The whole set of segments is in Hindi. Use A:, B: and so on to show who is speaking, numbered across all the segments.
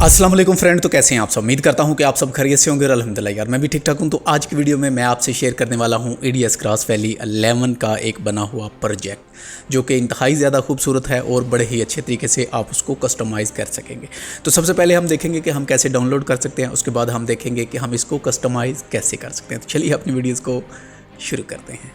A: अस्सलाम वालेकुम फ्रेंड। तो कैसे हैं आप सब? उम्मीद करता हूं कि आप सब खैरियत से होंगे। अल्हम्दुलिल्लाह यार मैं भी ठीक ठाक हूं। तो आज की वीडियो में मैं आपसे शेयर करने वाला हूं EDS क्रॉस वैली 11 का एक बना हुआ प्रोजेक्ट जो कि इंतहाई ज़्यादा खूबसूरत है और बड़े ही अच्छे तरीके से आप उसको कस्टमाइज़ कर सकेंगे। तो सबसे पहले हम देखेंगे कि हम कैसे डाउनलोड कर सकते हैं, उसके बाद हम देखेंगे कि हम इसको कस्टमाइज़ कैसे कर सकते हैं। तो चलिए अपनी वीडियोज़ को शुरू करते हैं।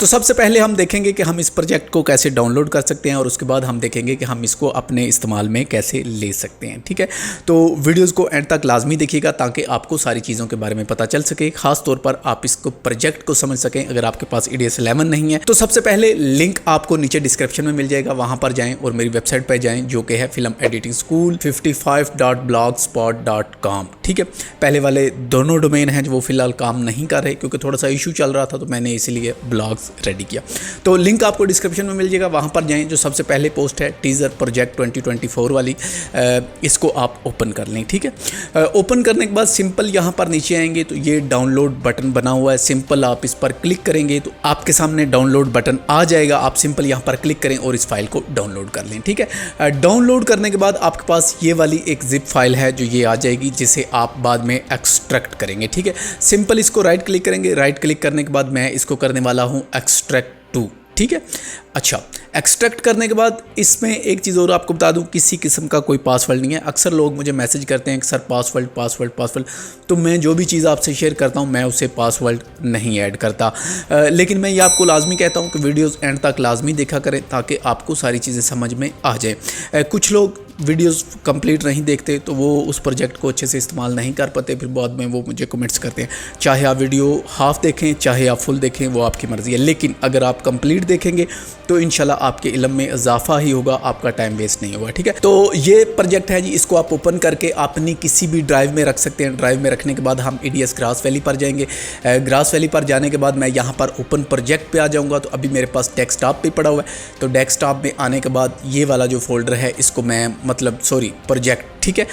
A: तो सबसे पहले हम देखेंगे कि हम इस प्रोजेक्ट को कैसे डाउनलोड कर सकते हैं और उसके बाद हम देखेंगे कि हम इसको अपने इस्तेमाल में कैसे ले सकते हैं। ठीक है, तो वीडियोस को एंड तक लाजमी देखिएगा ताकि आपको सारी चीज़ों के बारे में पता चल सके, खास तौर पर आप इसको प्रोजेक्ट को समझ सकें अगर आपके पास EDS 11 नहीं है। तो सबसे पहले लिंक आपको नीचे डिस्क्रिप्शन में मिल जाएगा, वहाँ पर जाएँ और मेरी वेबसाइट पर जाएँ जो कि है फिल्म एडिटिंग स्कूल 55.blogspot.com। ठीक है, पहले वाले दोनों डोमेन हैं जो वो फिलहाल काम नहीं कर रहे क्योंकि थोड़ा सा इशू चल रहा था, तो मैंने इसीलिए ब्लॉग्स रेडी किया। तो लिंक आपको डिस्क्रिप्शन में मिल जाएगा, वहाँ पर जाएं। जो सबसे पहले पोस्ट है टीज़र प्रोजेक्ट 2024 वाली, इसको आप ओपन कर लें। ठीक है, ओपन करने के बाद सिंपल यहाँ पर नीचे आएंगे तो ये डाउनलोड बटन बना हुआ है। सिंपल आप इस पर क्लिक करेंगे तो आपके सामने डाउनलोड बटन आ जाएगा। आप सिंपल यहाँ पर क्लिक करें और इस फाइल को डाउनलोड कर लें। ठीक है, डाउनलोड करने के बाद आपके पास ये वाली एक जिप फाइल है जो ये आ जाएगी, जिसे आप बाद में एक्सट्रैक्ट करेंगे। ठीक है, सिंपल इसको राइट क्लिक करेंगे। राइट क्लिक करने के बाद मैं इसको करने वाला हूँ एक्सट्रैक्ट टू। ठीक है, अच्छा, एक्सट्रैक्ट करने के बाद इसमें एक चीज़ और आपको बता दूं, किसी किस्म का कोई पासवर्ड नहीं है। अक्सर लोग मुझे मैसेज करते हैं कि सर पासवर्ड, तो मैं जो भी चीज़ आपसे शेयर करता हूं मैं उसे पासवर्ड नहीं ऐड करता। लेकिन मैं ये आपको लाजमी कहता हूं कि वीडियोस एंड तक लाजमी देखा करें ताकि आपको सारी चीज़ें समझ में आ जाए। कुछ लोग वीडियोस कंप्लीट नहीं देखते तो वो उस प्रोजेक्ट को अच्छे से इस्तेमाल नहीं कर पाते, फिर बाद में वो मुझे कमेंट्स करते हैं। चाहे आप वीडियो हाफ देखें चाहे आप फुल देखें, वो आपकी मर्ज़ी है, लेकिन अगर आप कंप्लीट देखेंगे तो इंशाल्लाह आपके इल्म में इजाफा ही होगा, आपका टाइम वेस्ट नहीं होगा। ठीक है, तो ये प्रोजेक्ट है जी, इसको आप ओपन करके अपनी किसी भी ड्राइव में रख सकते हैं। ड्राइव में रखने के बाद हम EDS क्रॉस वैली पर जाएंगे। क्रॉस वैली पर जाने के बाद मैं यहाँ पर ओपन प्रोजेक्ट पे आ जाऊँगा। तो अभी मेरे पास डेस्कटॉप पे पड़ा हुआ है, तो डेस्कटॉप में आने के बाद ये वाला जो फोल्डर है इसको मैं प्रोजेक्ट, ठीक है,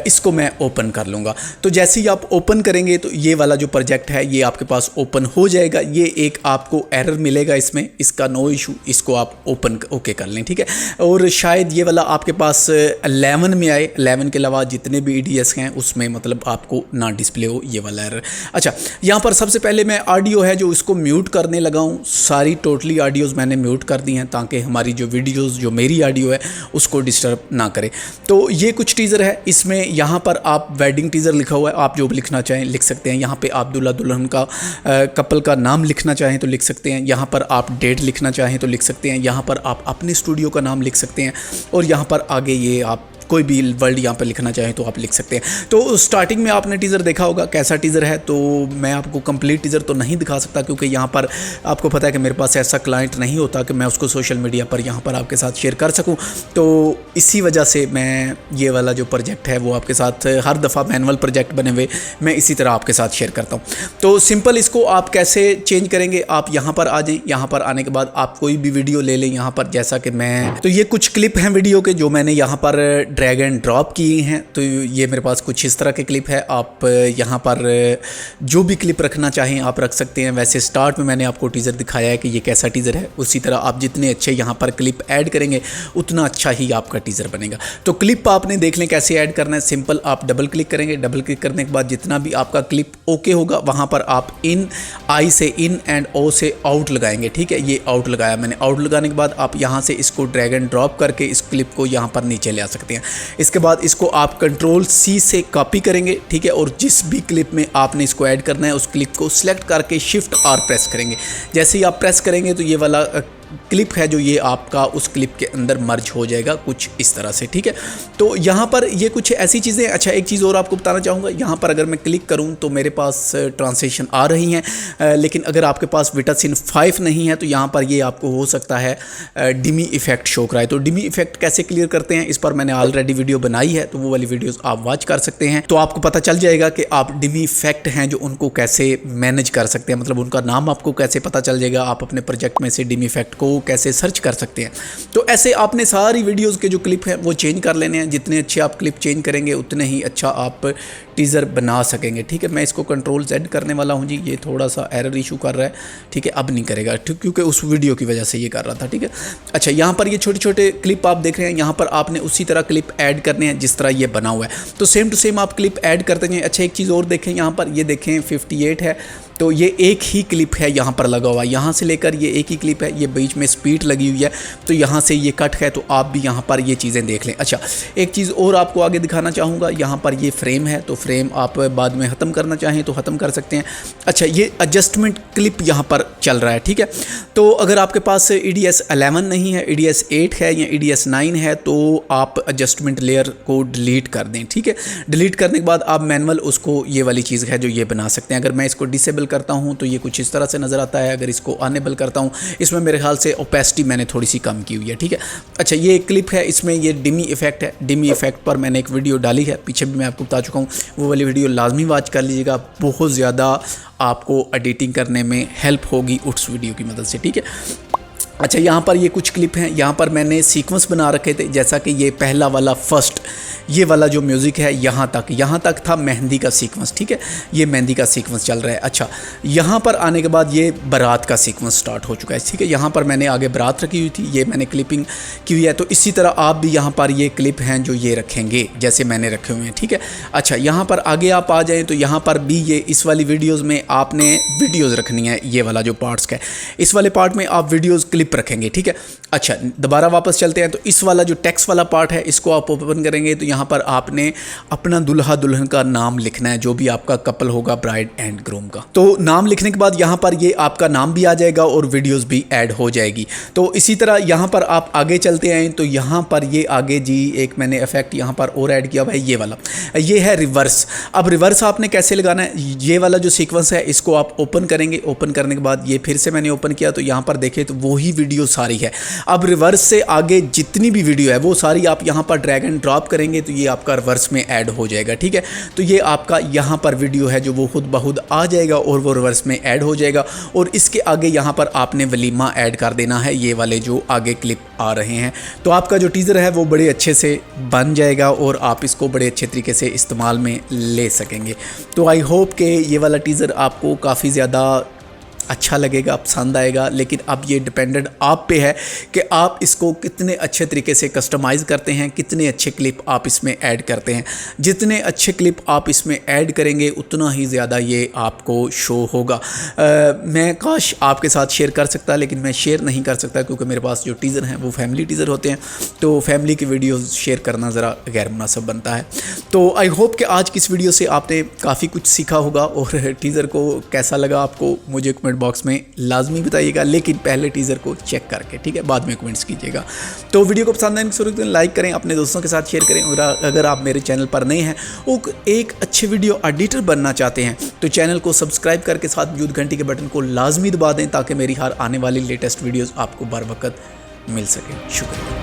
A: इसको मैं ओपन कर लूँगा। तो जैसे ही आप ओपन करेंगे तो ये वाला जो प्रोजेक्ट है ये आपके पास ओपन हो जाएगा। ये एक आपको एरर मिलेगा इसमें, इसका नो इशू, इसको आप ओपन ओके कर लें। ठीक है, और शायद ये वाला आपके पास 11 में आए, 11 के अलावा जितने भी EDS हैं उसमें मतलब आपको ना डिस्प्ले हो ये वाला एरर। अच्छा, यहाँ पर सबसे पहले मैं ऑडियो है जो इसको म्यूट करने लगा हूँ। सारी टोटली ऑडियोज़ मैंने म्यूट कर दी हैं ताकि हमारी जो वीडियोज़, जो मेरी ऑडियो है उसको डिस्टर्ब ना करे। तो ये कुछ टीज़र है, इसमें यहाँ पर आप वेडिंग टीज़र लिखा हुआ है, आप जो भी लिखना चाहें लिख सकते हैं। यहाँ पे आप दूल्हा दुल्हन का कपल का नाम लिखना चाहें तो लिख सकते हैं। यहाँ पर आप डेट लिखना चाहें तो लिख सकते हैं। यहाँ पर आप अपने स्टूडियो का नाम लिख सकते हैं और यहाँ पर आगे ये आप कोई भी वर्ड यहाँ पर लिखना चाहें तो आप लिख सकते हैं। तो स्टार्टिंग में आपने टीज़र देखा होगा कैसा टीज़र है, तो मैं आपको कंप्लीट टीज़र तो नहीं दिखा सकता क्योंकि यहाँ पर आपको पता है कि मेरे पास ऐसा क्लाइंट नहीं होता कि मैं उसको सोशल मीडिया पर यहाँ पर आपके साथ शेयर कर सकूँ। तो इसी वजह से मैं ये वाला जो प्रोजेक्ट है वो आपके साथ हर दफ़ा मैनुअल प्रोजेक्ट बने हुए मैं इसी तरह आपके साथ शेयर करता हूँ। तो सिंपल इसको आप कैसे चेंज करेंगे, आप यहाँ पर आ जाएँ। यहाँ पर आने के बाद आप कोई भी वीडियो ले लें यहाँ पर, जैसा कि मैं, तो ये कुछ क्लिप हैं वीडियो के जो मैंने यहाँ पर ड्रैग एंड ड्रॉप किए हैं। तो ये मेरे पास कुछ इस तरह के क्लिप है। आप यहाँ पर जो भी क्लिप रखना चाहें आप रख सकते हैं। वैसे स्टार्ट में मैंने आपको टीज़र दिखाया है कि ये कैसा टीज़र है, उसी तरह आप जितने अच्छे यहाँ पर क्लिप ऐड करेंगे उतना अच्छा ही आपका टीज़र बनेगा। तो क्लिप आपने देख लें कैसे ऐड करना है। सिंपल आप डबल क्लिक करेंगे, डबल क्लिक करने के बाद जितना भी आपका क्लिप ओके होगा वहाँ पर आप इन, आई से इन एंड ओ से आउट लगाएंगे। ठीक है, ये आउट लगाया मैंने। आउट लगाने के बाद आप यहाँ से इसको ड्रैग एंड ड्रॉप करके इस क्लिप को यहाँ पर नीचे ले आ सकते हैं। इसके बाद इसको आप Ctrl+C से कॉपी करेंगे। ठीक है, और जिस भी क्लिप में आपने इसको ऐड करना है उस क्लिप को सिलेक्ट करके Shift+R प्रेस करेंगे। जैसे ही आप प्रेस करेंगे तो ये वाला क्लिप है जो ये आपका उस क्लिप के अंदर मर्ज हो जाएगा कुछ इस तरह से। ठीक है, तो यहाँ पर ये कुछ ऐसी चीज़ें। अच्छा, एक चीज़ और आपको बताना चाहूँगा, यहाँ पर अगर मैं क्लिक करूँ तो मेरे पास ट्रांसलेशन आ रही हैं, लेकिन अगर आपके पास विटासिन 5 नहीं है तो यहाँ पर ये आपको हो सकता है डिमी इफेक्ट शो कराए। तो डिमी इफेक्ट कैसे क्लियर करते हैं इस पर मैंने ऑलरेडी वीडियो बनाई है, तो वो वाली वीडियोज़ आप वॉच कर सकते हैं। तो आपको पता चल जाएगा कि आप डिमी इफेक्ट हैं जो उनको कैसे मैनेज कर सकते हैं, मतलब उनका नाम आपको कैसे पता चल जाएगा। आप अपने प्रोजेक्ट में से डिमी इफेक्ट को कैसे सर्च कर सकते हैं। तो ऐसे आपने सारी वीडियोज़ के जो क्लिप हैं वो चेंज कर लेने हैं। जितने अच्छे आप क्लिप चेंज करेंगे उतने ही अच्छा आप टीज़र बना सकेंगे। ठीक है, मैं इसको कंट्रोल Z करने वाला हूँ जी। ये थोड़ा सा एरर इशू कर रहा है, ठीक है, अब नहीं करेगा क्योंकि उस वीडियो की वजह से ये कर रहा था। ठीक है, अच्छा, यहाँ पर ये छोटे छोटे क्लिप आप देख रहे हैं, यहाँ पर आपने उसी तरह क्लिप ऐड करने हैं जिस तरह ये बना हुआ है। तो सेम टू सेम आप क्लिप ऐड करते हैं। अच्छा, एक चीज़ और देखें, यहाँ पर ये देखें 58 है, तो ये एक ही क्लिप है यहाँ पर लगा हुआ, यहाँ से लेकर ये एक ही क्लिप है, ये बीच में स्पीड लगी हुई है, तो यहाँ से ये कट है। तो आप भी यहाँ पर ये चीज़ें देख लें। अच्छा, एक चीज़ और आपको आगे दिखाना चाहूँगा, यहाँ पर ये फ्रेम है, तो फ्रेम आप बाद में ख़त्म करना चाहें तो ख़त्म कर सकते हैं। अच्छा, ये एडजस्टमेंट क्लिप यहाँ पर चल रहा है। ठीक है, तो अगर आपके पास EDS 11 नहीं है, EDS 8 है या EDS 9 है, तो आप एडजस्टमेंट लेयर को डिलीट कर दें। ठीक है, डिलीट करने के बाद आप मैनुअल उसको, ये वाली चीज़ है जो ये बना सकते हैं। अगर मैं इसको डिसेबल करता हूं तो ये कुछ इस तरह से नज़र आता है। अगर इसको अनेबल करता हूं, इसमें मेरे ख्याल से ओपेसिटी मैंने थोड़ी सी कम की हुई है। ठीक है, अच्छा, ये एक क्लिप है, इसमें ये डिमी इफेक्ट है। डिमी इफेक्ट पर मैंने एक वीडियो डाली है, पीछे भी मैं आपको बता चुका हूँ, वो वाली वीडियो लाजमी वॉच कर लीजिएगा। बहुत ज़्यादा आपको एडिटिंग करने में हेल्प होगी उस वीडियो की मदद से। ठीक है, अच्छा, यहाँ पर ये कुछ क्लिप हैं, यहाँ पर मैंने सीक्वेंस बना रखे थे, जैसा कि ये पहला वाला फर्स्ट ये वाला जो म्यूज़िक है यहाँ तक था मेहंदी का सीक्वेंस। ठीक है, ये मेहंदी का सीक्वेंस चल रहा है। अच्छा, यहाँ पर आने के बाद ये बारात का सीक्वेंस स्टार्ट हो चुका है। ठीक है, यहाँ पर मैंने आगे बारात रखी हुई थी, ये मैंने क्लिपिंग की हुई है। तो इसी तरह आप भी यहाँ पर ये क्लिप हैं जो ये रखेंगे जैसे मैंने रखे हुए हैं। ठीक है, अच्छा, यहाँ पर आगे आप आ जाएँ तो यहाँ पर भी ये इस वाली वीडियोज़ में आपने वीडियोज़ रखनी है। ये वाला जो पार्ट्स का है, इस वाले पार्ट में आप वीडियोज़ क्लिप रखेंगे। ठीक है, अच्छा, दोबारा वापस चलते हैं। तो इस वाला जो टेक्स्ट वाला पार्ट है, इसको आप ओपन करेंगे तो यहाँ पर आपने अपना दुल्हा दुल्हन का नाम लिखना है, जो भी आपका कपल होगा, ब्राइड एंड ग्रूम का। तो नाम लिखने के बाद यहाँ पर ये आपका नाम भी आ जाएगा और वीडियोस भी ऐड हो जाएगी। तो इसी तरह यहाँ पर आप आगे चलते हैं तो यहाँ पर ये आगे जी एक मैंने इफेक्ट यहाँ पर और ऐड किया हुआ है, ये वाला, ये है रिवर्स। अब रिवर्स आपने कैसे लगाना है, ये वाला जो सीक्वेंस है इसको आप ओपन करेंगे। ओपन करने के बाद ये फिर से मैंने ओपन किया तो यहाँ पर देखें तो वही वीडियो सारी है। अब रिवर्स से आगे जितनी भी वीडियो है वो सारी आप यहाँ पर ड्रैग एंड ड्रॉप करेंगे तो ये आपका रिवर्स में ऐड हो जाएगा। ठीक है, तो ये आपका यहाँ पर वीडियो है जो वो खुद ब खुद आ जाएगा और वो रिवर्स में ऐड हो जाएगा। और इसके आगे यहाँ पर आपने वलीमा ऐड कर देना है, ये वाले जो आगे क्लिप आ रहे हैं। तो आपका जो टीज़र है वो बड़े अच्छे से बन जाएगा और आप इसको बड़े अच्छे तरीके से इस्तेमाल में ले सकेंगे। तो आई होप कि ये वाला टीज़र आपको काफ़ी ज़्यादा अच्छा लगेगा, पसंद आएगा। लेकिन अब ये डिपेंडेंट आप पे है कि आप इसको कितने अच्छे तरीके से कस्टमाइज़ करते हैं, कितने अच्छे क्लिप आप इसमें ऐड करते हैं। जितने अच्छे क्लिप आप इसमें ऐड करेंगे उतना ही ज़्यादा ये आपको शो होगा। मैं काश आपके साथ शेयर कर सकता, लेकिन मैं शेयर नहीं कर सकता क्योंकि मेरे पास जो टीज़र हैं वो फैमिली टीज़र होते हैं, तो फैमिली की वीडियोज़ शेयर करना ज़रा गैर मुनासिब बनता है। तो आई होप कि आज की इस वीडियो से आपने काफ़ी कुछ सीखा होगा और टीज़र को कैसा लगा आपको मुझे बॉक्स में लाजमी बताइएगा, लेकिन पहले टीज़र को चेक करके, ठीक है, बाद में कमेंट्स कीजिएगा। तो वीडियो को पसंद आने की सूरत में लाइक करें, अपने दोस्तों के साथ शेयर करें। और अगर आप मेरे चैनल पर नए हैं और एक अच्छे वीडियो एडिटर बनना चाहते हैं तो चैनल को सब्सक्राइब करके साथ मौजूद घंटी के बटन को लाजमी दबा दें ताकि मेरी हर आने वाली लेटेस्ट वीडियोज़ आपको बर वक्त मिल सके। शुक्रिया।